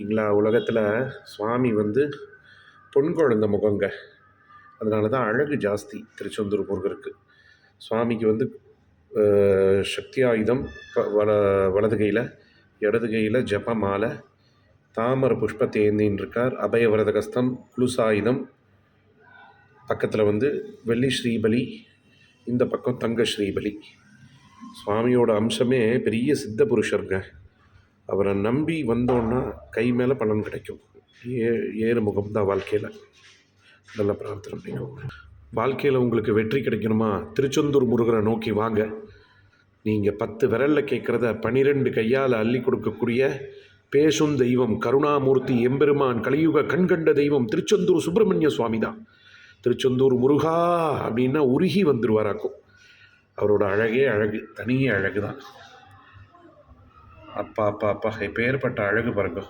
இல்லா உலகத்தில் சுவாமி வந்து பொன் குழந்த முகங்க. அதனால தான் அழகு ஜாஸ்தி திருச்செந்தூர் முருகருக்கு. சுவாமிக்கு வந்து சக்தி ஆயுதம் வலது கையில், இடது கையில் ஜப மாலை, தாமரை புஷ்பத்தை ஏந்தின்னு இருக்கார். அபயவரத கஸ்தம், குலுசாயுதம், பக்கத்தில் வந்து வெள்ளி ஸ்ரீபலி, இந்த பக்கம் தங்க ஸ்ரீபலி. சுவாமியோட அம்சமே பெரிய சித்த புருஷருங்க. அவரை நம்பி வந்தோன்னா கை மேலே பலன் கிடைக்கும். ஏறு முகம் தான் வாழ்க்கையில். நல்ல பிரார்த்தனை பண்ணிக்கோங்க. வாழ்க்கையில் உங்களுக்கு வெற்றி கிடைக்கணுமா? திருச்செந்தூர் முருகரை நோக்கி வாங்க. நீங்கள் 10 விரலில் கேட்குறத 12 கையால் அள்ளி கொடுக்கக்கூடிய பேசும் தெய்வம், கருணாமூர்த்தி எம்பெருமான், கலியுக கண்கண்ட தெய்வம் திருச்செந்தூர் சுப்பிரமணிய சுவாமி தான். திருச்செந்தூர் முருகா அப்படின்னா உருகி வந்துடுவாராக்கும். அவரோட அழகே அழகு, தனியே அழகு தான். அப்பா அப்பா அப்பா, எப்பேற்பட்ட அழகு பாருங்க.